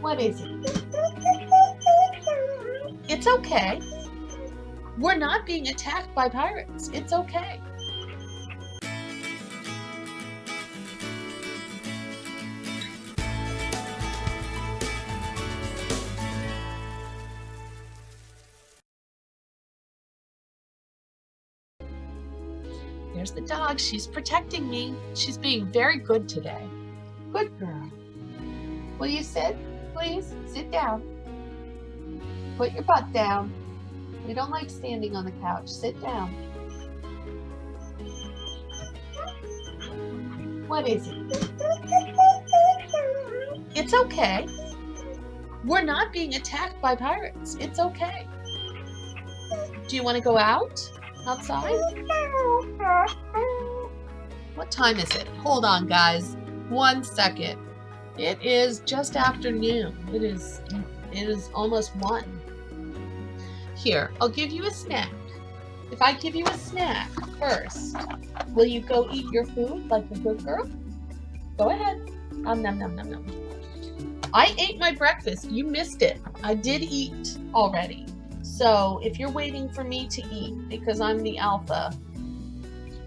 What is it? It's okay. We're not being attacked by pirates. It's okay. There's the dog. She's protecting me. She's being very good today. Good girl. Will you sit, please? Sit down. Put your butt down. We don't like standing on the couch. Sit down. What is it? It's okay. We're not being attacked by pirates. It's okay. Do you want to go outside? What time is it? Hold on, guys. 1 second. It is just afternoon. It is almost 1. Here, I'll give you a snack. If I give you a snack first, will you go eat your food like a good girl? Go ahead. Nom, nom, nom, nom. I ate my breakfast. You missed it. I did eat already. So if you're waiting for me to eat because I'm the alpha,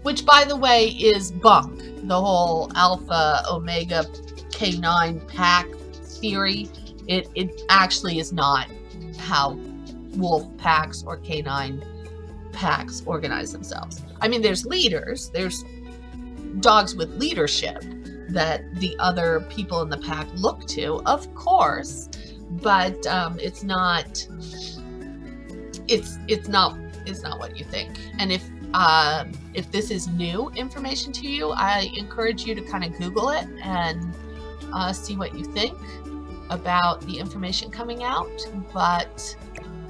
which by the way is bunk, the whole alpha omega canine pack theory, it actually is not how wolf packs or canine packs organize themselves. I mean, there's leaders, there's dogs with leadership that the other people in the pack look to, of course, but it's not what you think. And if this is new information to you, I encourage you to kind of Google it and see what you think about the information coming out. But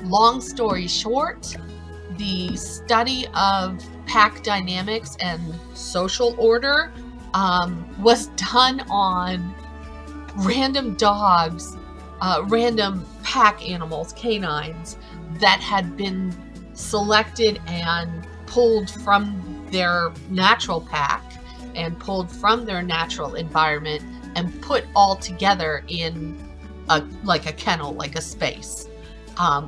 long story short, the study of pack dynamics and social order was done on random dogs, random pack animals, canines, that had been selected and pulled from their natural pack and pulled from their natural environment and put all together in like a kennel, like a space,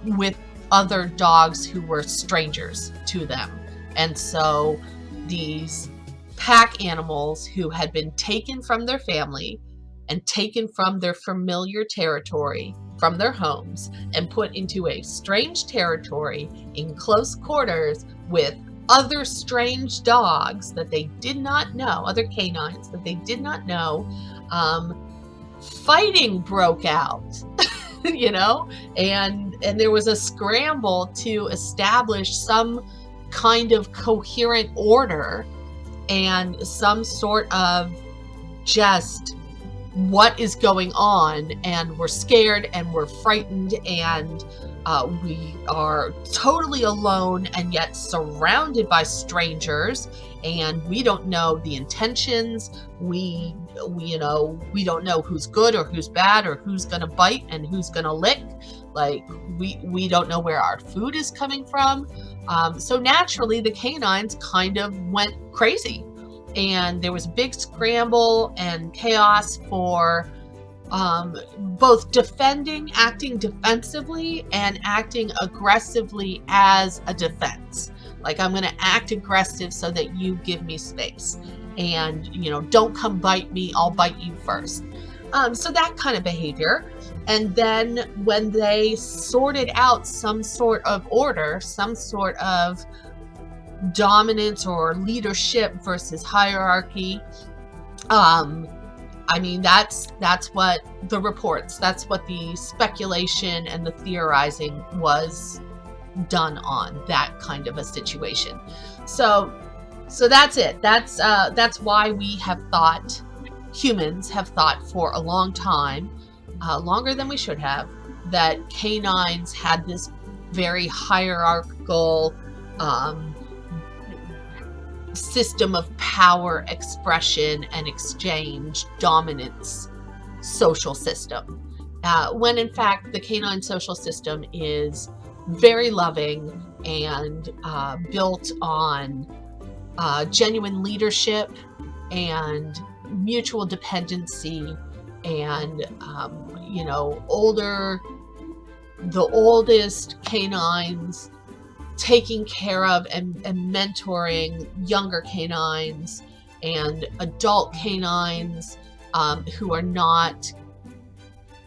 with other dogs who were strangers to them. And so these pack animals who had been taken from their family and taken from their familiar territory, from their homes, and put into a strange territory in close quarters with other strange dogs that they did not know, other canines that they did not know, fighting broke out, you know, and there was a scramble to establish some kind of coherent order and some sort of just what is going on, and we're scared and we're frightened and we are totally alone and yet surrounded by strangers, and we don't know the intentions. We don't know who's good or who's bad or who's gonna bite and who's gonna lick. Like we don't know where our food is coming from. So naturally the canines kind of went crazy, and there was a big scramble and chaos for both acting defensively and acting aggressively as a defense. Like, I'm going to act aggressive so that you give me space, and don't come bite me, I'll bite you first. So that kind of behavior. And then when they sorted out some sort of order, some sort of dominance or leadership versus hierarchy, I mean, that's what the reports, that's what the speculation and the theorizing was done on that kind of a situation. So that's it. That's why humans have thought for a long time, longer than we should have, that canines had this very hierarchical system of power, expression, and exchange, dominance social system, when in fact the canine social system is very loving and built on genuine leadership and mutual dependency and you know, the oldest canines, taking care of and mentoring younger canines and adult canines who are not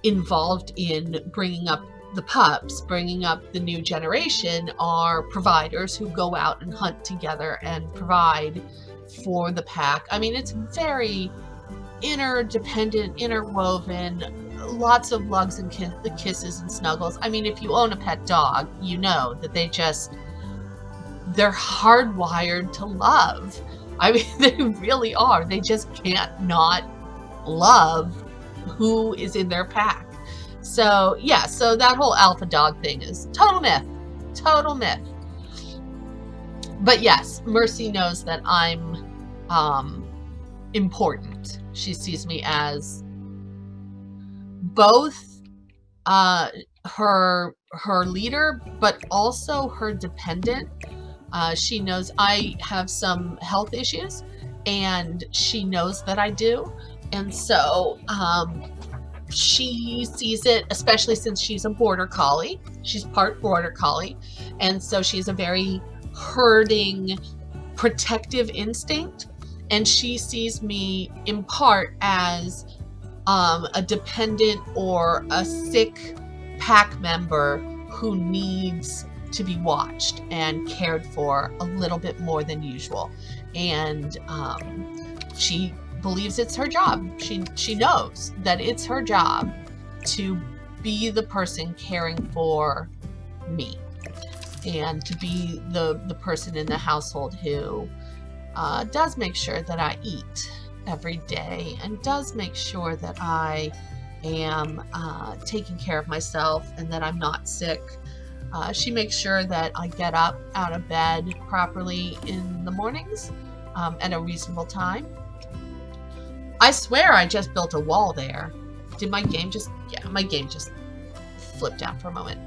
involved in bringing up the pups, bringing up the new generation, are providers who go out and hunt together and provide for the pack. I mean, it's very interdependent, interwoven, lots of lugs and kisses and snuggles. I mean, if you own a pet dog, you know that they're hardwired to love. I mean, they really are. They just can't not love who is in their pack. So yeah, so that whole alpha dog thing is total myth. But yes, Mercy knows that I'm important. She sees me as both her leader, but also her dependent. She knows I have some health issues, and she knows that I do. And so she sees it, especially since she's a border collie. She's part border collie. And so she has a very herding, protective instinct. And she sees me in part as a dependent or a sick pack member who needs to be watched and cared for a little bit more than usual. And she believes it's her job. She knows that it's her job to be the person caring for me, and to be the person in the household who does make sure that I eat every day, and does make sure that I am taking care of myself and that I'm not sick. She makes sure that I get up out of bed properly in the mornings at a reasonable time. I swear I just built a wall there. Did my game just... Yeah, my game just flipped out for a moment.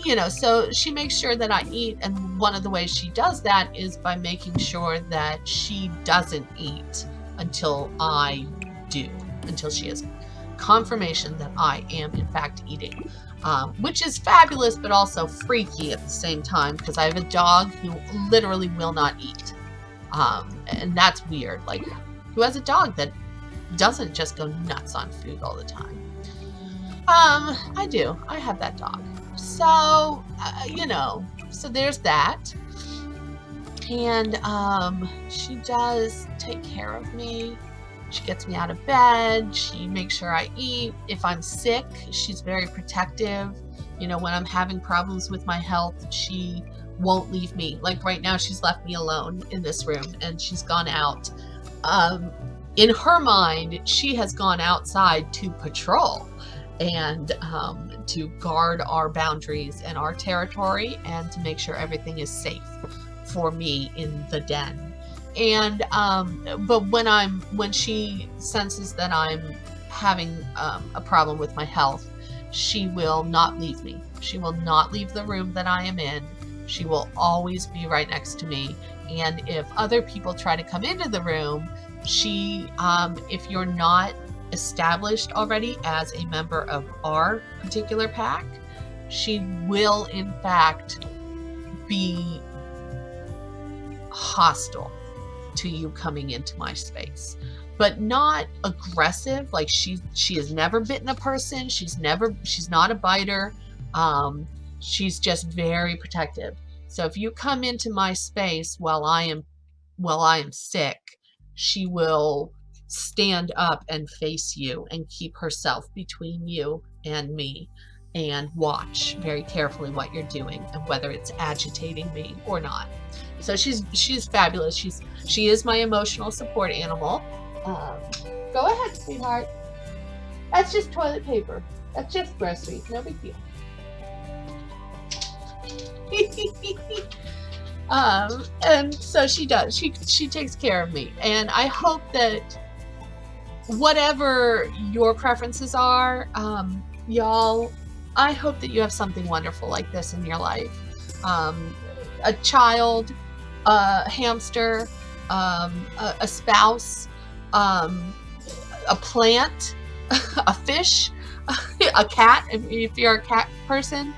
You know, so she makes sure that I eat, and one of the ways she does that is by making sure that she doesn't eat until I do, until she has confirmation that I am in fact eating, which is fabulous but also freaky at the same time, because I have a dog who literally will not eat, and that's weird. Like, who has a dog that doesn't just go nuts on food all the time? I do. I have that dog. So, you know, so there's that. And she does take care of me. She gets me out of bed. She makes sure I eat. If I'm sick, she's very protective. You know, when I'm having problems with my health, she won't leave me. Like right now, she's left me alone in this room, and she's gone out. In her mind, she has gone outside to patrol and to guard our boundaries and our territory, and to make sure everything is safe for me in the den. And but when she senses that I'm having a problem with my health, she will not leave me. She will not leave the room that I am in. She will always be right next to me. And if other people try to come into the room, she, if you're not established already as a member of our particular pack, she will in fact be hostile to you coming into my space, but not aggressive. Like she has never bitten a person. She's not a biter. She's just very protective. So if you come into my space while I am sick, she will stand up and face you and keep herself between you and me, and watch very carefully what you're doing and whether it's agitating me or not. So she's fabulous. She is my emotional support animal. Go ahead, sweetheart. That's just toilet paper. That's just groceries. No big deal. And so she does. She takes care of me, and I hope that whatever your preferences are, y'all, I hope that you have something wonderful like this in your life. A child, a hamster, a spouse, a plant, a fish, a cat, if you're a cat person.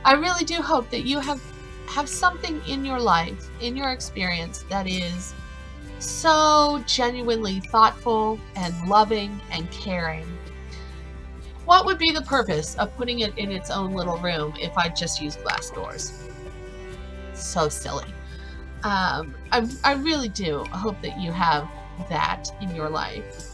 I really do hope that you have something in your life, in your experience, that is so genuinely thoughtful and loving and caring. What would be the purpose of putting it in its own little room if I just used glass doors? So silly. I really do hope that you have that in your life.